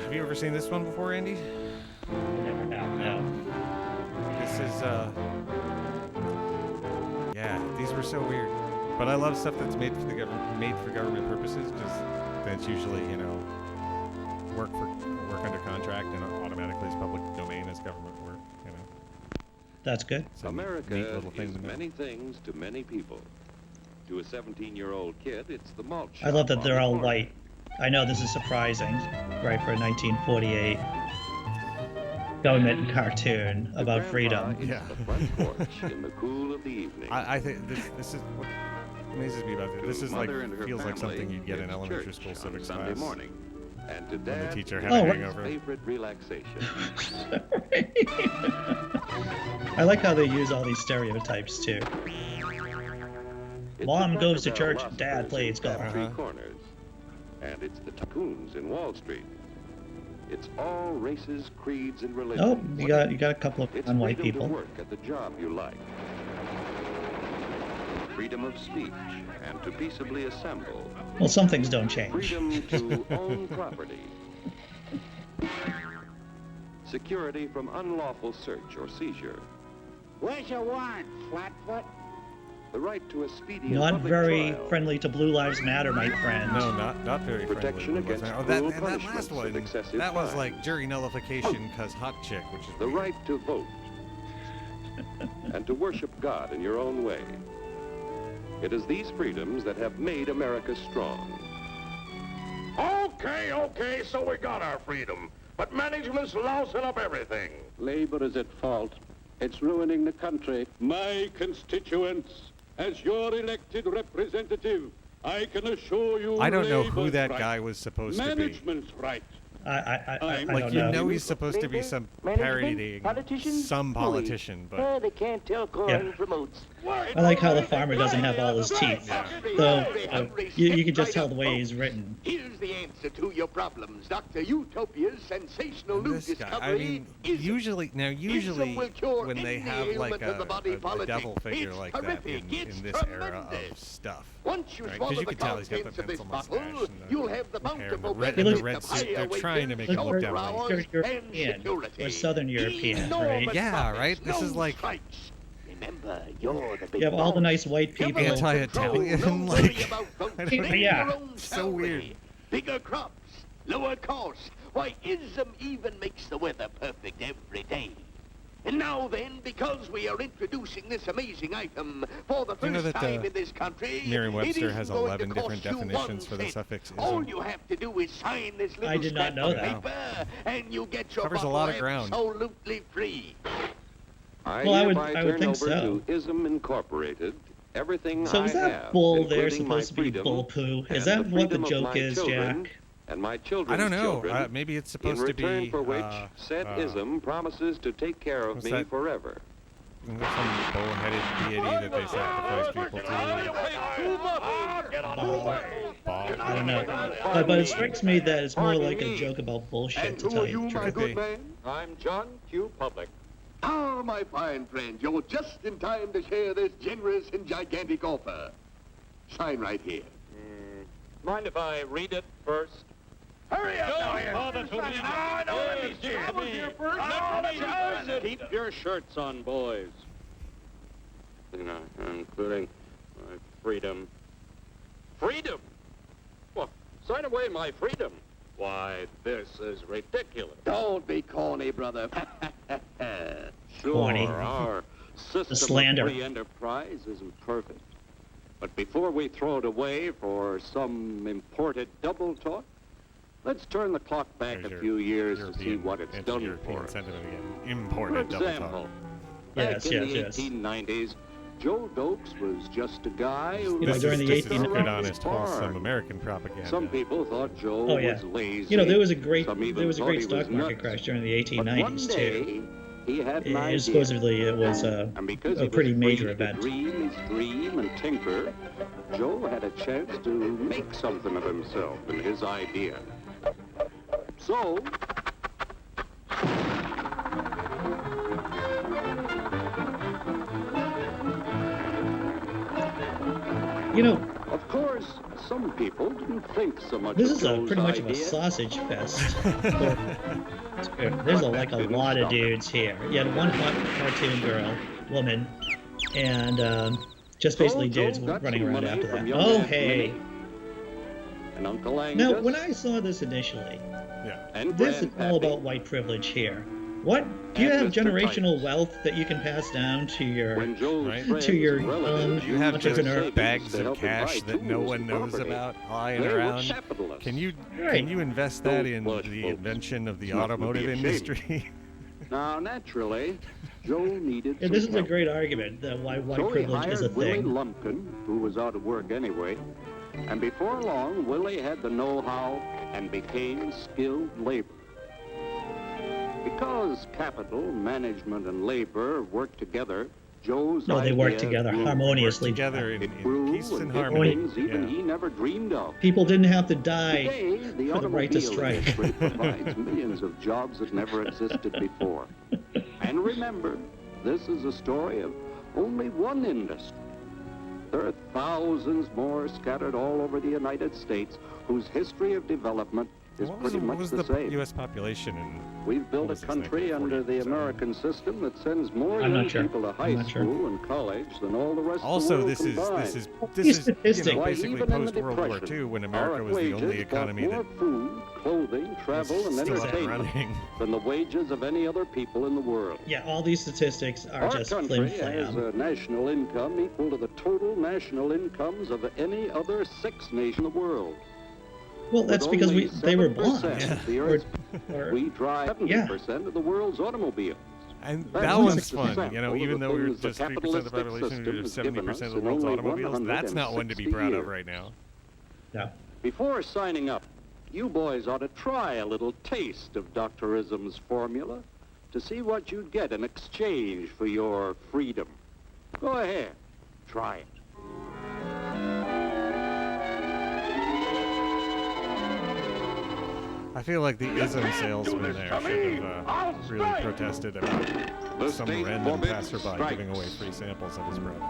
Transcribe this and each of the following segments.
Have you ever seen this one before, Andy? Never have, no. This is, yeah, these were so weird. But I love stuff that's made for government purposes, because that's usually, you know, work under contract and automatically is public domain as government work, you know. That's good. So America neat little thing is to know. many things to many people. To a 17-year-old kid, it's the malt shop I love that on they're the all corner. white. I know this is surprising, right, for a 1948 government cartoon The about grandpa freedom. is Yeah. the front porch in the cool of the evening. I think this is what amazes me about it. To This is like, mother and her feels like family, something you'd get in it's elementary church school on civics Sunday class. morning. And to When the Dad, teacher had Oh, a right. hangover. favorite relaxation. I like how they use all these stereotypes too. It's Mom the goes to Cracker church, Barrel Dad plays philosophers in golf. Crabtree Corners. And it's the tycoons in Wall Street. It's all races, creeds, and religions. Oh, you got a couple of It's non-white freedom people. to work at the job you like. Freedom of speech and to peaceably assemble. Well, some things don't change. Freedom to own property. Security from unlawful search or seizure. Where's your warrant, Flatfoot? The right to a speedy and Not public very trial. friendly to Blue Lives Matter, my friend. No, not very Protection friendly. against Oh, cruel and that last punishments one, and excessive that was fines. like jury nullification because hot chick, which is The weird. right to vote. And to worship God in your own way. It is these freedoms that have made America strong. Okay, so we got our freedom. But management's lousing up everything. Labor is at fault. It's ruining the country. My constituents, as your elected representative, I can assure you I don't know who Labor's that right. guy was supposed to be. Management's right. I Like, don't you know. know he's supposed to be some parodying some politician, but they can't tell corn Yeah. from oats. I like how the farmer doesn't have all his teeth. Though you can just tell the way he's written. Here's the answer to your problems. Dr. Utopia's sensational new this guy, I discovery mean, is usually will cure when they any have like ailment of the body a politic. devil figure It's like that terrific. in It's this era of tremendous. stuff, Once you right? swallow Because you the can tell he's got the contents of this pencil bottle, mustache and the you'll have the hair and bountiful the red, benefits red of suit. higher They're trying to make him wages, look shoulder down hours, like and security. or Southern European, right? Enormous Yeah, profits, right? This no is like- strikes. Remember, you're the big You have all the boss. nice white people. Anti-Italian, No like, worry about votes. I don't know. Make Yeah. your own So salary. weird. Bigger crops, lower costs. Why, ism even makes the weather perfect every day. And now then, because we are introducing this amazing item for the Do you know first that, time in this country, Merriam-Webster it has isn't going 11 to different cost you definitions 1 for the cent. suffix All ism. you have to do is sign this little I did not scrap know of that. paper, and you get your Covers a bottle lot of ground. absolutely free. Well, I would turn think over so. to Ism Incorporated everything So I is that have, bull there including my supposed to be freedom bull poo? Is and that what the freedom of joke my is, children Jack? And my children's I don't know. children, Maybe it's in supposed to return be. for which said Ism promises to take care of what's me that? forever. Some bullheaded deity that they sacrifice people to. I don't know. But it strikes me that it's more like a joke about bullshit, to tell you the truth. good man? I'm John Q. Public. Ah, my fine friend, you're just in time to share this generous and gigantic offer. Sign right here. Mind if I read it first? Hurry up, Keep your shirts on, boys. You know, including my freedom. Freedom? Well, sign away my freedom. Why, this is ridiculous. Don't be corny, brother. Sure, Corny. our system slander. of free enterprise isn't perfect. But before we throw it away for some imported double talk, let's turn the clock back There's a few years to see European- what it's done anti-European for us. sentiment again. For Imported double example, talk. back Yes, in yes, the yes. 1890s, Joe Dokes was just a guy who... You know, This during is, the this is 18 good, honest, barn. wholesome American propaganda. Some people thought Joe Oh, yeah. was lazy. You know, there was a great Some even thought he stock was market nuts. crash during the But one 1890s day, too. he had an idea. Supposedly it was And because he a was pretty free major to event. dream his dream and tinker, Joe had a chance to make something of himself and his idea. So, You know, of course, some people didn't think so much This of is a Joe's pretty much of a idea. sausage fest. There's like a lot of dudes here. You had one hot cartoon girl, woman, and just basically Joe dudes got running some around money after from that. young Oh, Aunt hey. Minnie and Uncle Angus. Now, when I saw this initially, and this is all Grandpappy. about white privilege here. What? Do you And have Mr. generational Titus. wealth that you can pass down to your When Joe's Right. friends to your and relatives You have used just their savings bags to of help him cash buy that no tools one and knows property. about lying They were around. capitalists. Can you Right. invest that Those in blood the folks. invention of the It's not to be automotive ashamed. industry? Now, naturally, Joe needed Yeah, some this is a help. great argument that why white So he privilege is a hired Willie thing. Lumpkin, who was out of work anyway. And before long, Willie had the know-how and became skilled labor. Because capital, management, and labor work together, Joe's No, they work idea together grew. harmoniously. Together in It grew peace and and did harmony. things even Yeah. he never dreamed of. People didn't have to die. Today, the for the right to automobile strike. industry provides millions of jobs that never existed before. And remember, this is a story of only one industry. There are thousands more scattered all over the United States whose history of development is What was, pretty what much was the the same. U.S. population in? We've built what a was this, country under the 1947? American system that sends more I'm young not sure. people to I'm high not sure. school and college than all the rest of the Also, world this is combined. this is Statistic. you know, Why, basically even in the post World War Depression, II when our America was the only wages economy bought that more food, clothing, travel, and was still up and entertainment running. than the wages of any other people in the world. Yeah, all these statistics are Our just country flim has flam. a national income equal to the total national incomes of any other 6 nation in the world. Well, that's With because only they were 7% blonde. of the Or, Earth's- or, we drive 70% of the world's automobiles. And That's that just one's a fun, sample you know, of even the though we were things the just 3% of the capitalistic population, system we were has given 70% us of the in world's only automobiles. That's not one to be 160 proud of years. right now. no. Before signing up, you boys ought to try a little taste of Dr. Ism's formula to see what you'd get in exchange for your freedom. Go ahead, try it. I feel like the ism salesman there should have really protested about The some state random forbids passerby strikes. giving away free samples of his product.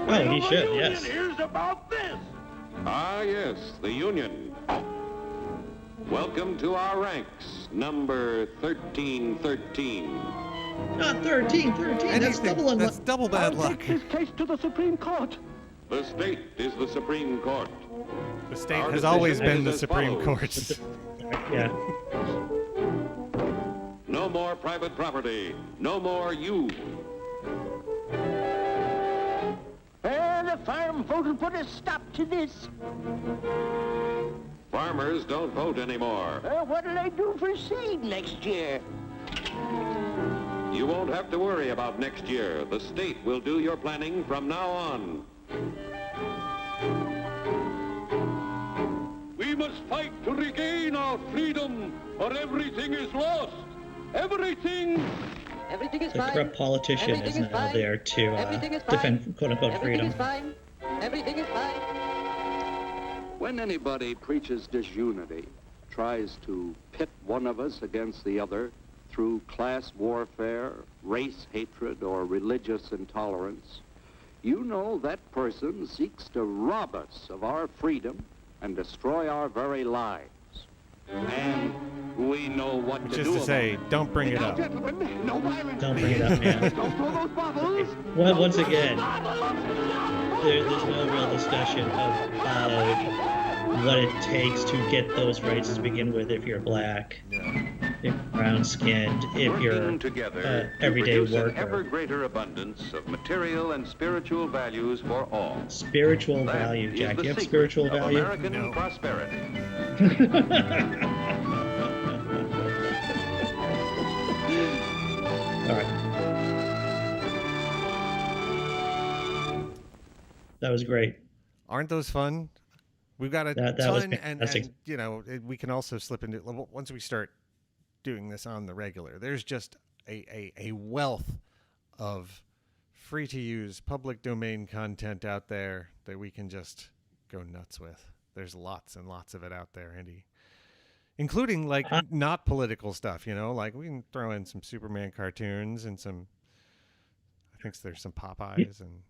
Oh, he should, yes. Here's about this. Ah, yes, the Union. Welcome to our ranks, number 1313. Not 13, that's double unluck. That's double bad luck. Case to the Supreme Court. The state is the Supreme Court. The state Our has always decision been the is as Supreme follows. Court. Yeah. No more private property. No more you. The farm vote will put a stop to this. Farmers don't vote anymore. What'll they do for seed next year? You won't have to worry about next year. The state will do your planning from now on. We must fight to regain our freedom, or everything is lost. Everything. Everything is The fine. corrupt politician is Everything is now fine. there to Everything is fine. defend quote-unquote Everything freedom. is fine. Everything is fine. When anybody preaches disunity, tries to pit one of us against the other through class warfare, race hatred, or religious intolerance, you know that person seeks to rob us of our freedom and destroy our very lives. And we know what Which to is do to about say, it. don't bring it up. Gentlemen, no violence. Don't bring it up, man. Don't throw those bottles. Well, once again, there's no real discussion of what it takes to get those rights to begin with if you're black, if you're brown-skinned, if you're Working together to everyday produce an ever worker. greater abundance of material and spiritual values for all. Spiritual That value, is Jack. the You have secret spiritual of value? American No. prosperity. All right. That was great. Aren't those fun? We've got a That was ton, and fantastic. you know, we can also slip into once we start doing this on the regular. There's just a wealth of free to use public domain content out there that we can just go nuts with. There's lots and lots of it out there, Andy. Including like not political stuff, you know, like we can throw in some Superman cartoons and some, I think there's some Popeyes and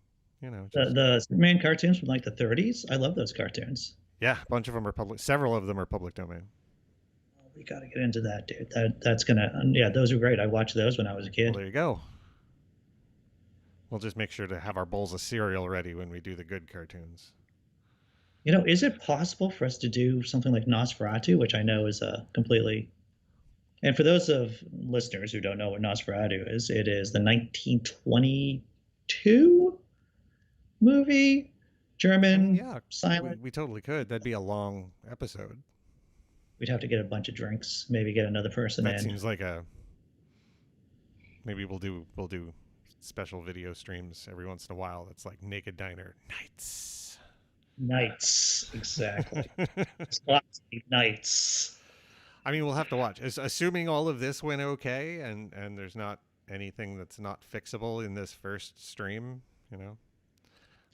you know, The Superman cartoons from like the 30s. I love those cartoons. yeah, a bunch of them are several of them are public domain. We got to get into that, dude. That's gonna. Yeah, those are great. I watched those when I was a kid. Well, there you go. We'll just make sure to have our bowls of cereal ready when we do the good cartoons. You know, is it possible for us to do something like Nosferatu, which I know is a completely... And for those of listeners who don't know what Nosferatu is, it is the 1922 movie, German, silent. We totally could. That'd be a long episode. We'd have to get a bunch of drinks, maybe get another person in. That seems like a... Maybe we'll do special video streams every once in a while. That's like Naked Diner Nights, exactly. Nights. I mean, we'll have to watch. Assuming all of this went okay, and there's not anything that's not fixable in this first stream, you know.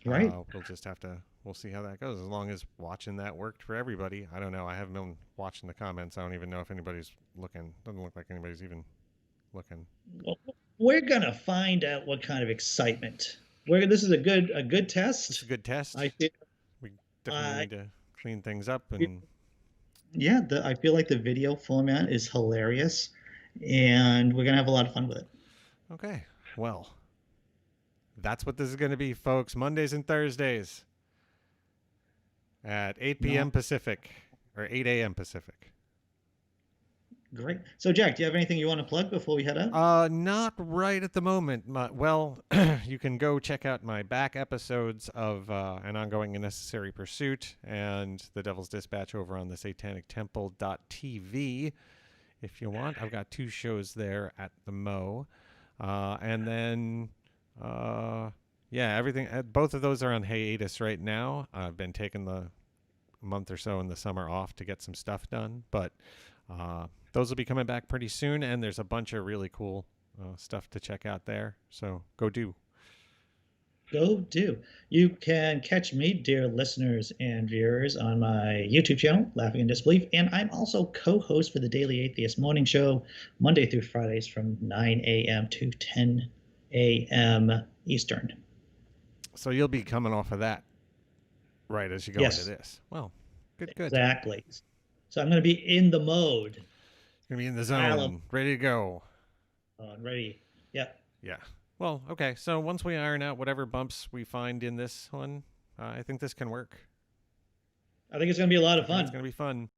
Right. We'll just have to. We'll see how that goes. As long as watching that worked for everybody. I don't know. I haven't been watching the comments. I don't even know if anybody's looking. Doesn't look like anybody's even looking. Well, we're gonna find out what kind of excitement. This is a good test. It's a good test. I think we definitely need to clean things up and. Yeah, I feel like the video format is hilarious, and we're gonna have a lot of fun with it. Okay, well, that's what this is going to be, folks. Mondays and Thursdays at 8 p.m. Pacific or 8 a.m. Pacific. Great. So, Jack, do you have anything you want to plug before we head out? Not right at the moment. Well, you can go check out my back episodes of An Ongoing and Necessary Pursuit and The Devil's Dispatch over on the satanictemple.tv if you want. I've got 2 shows there at the Mo. And then, everything. Both of those are on hiatus right now. I've been taking the month or so in the summer off to get some stuff done, but those will be coming back pretty soon, and there's a bunch of really cool stuff to check out there. So go do. Go do. You can catch me, dear listeners and viewers, on my YouTube channel, Laughing in Disbelief, and I'm also co-host for the Daily Atheist Morning Show, Monday through Fridays from 9 a.m. to 10 a.m. Eastern. So you'll be coming off of that right as you go into this. Well, good. Exactly. So I'm going to be in the mode. You're going to be in the zone, ready to go. Ready. Yep. Yeah. Well, okay. So once we iron out whatever bumps we find in this one, I think this can work. I think it's going to be a lot of fun. It's going to be fun.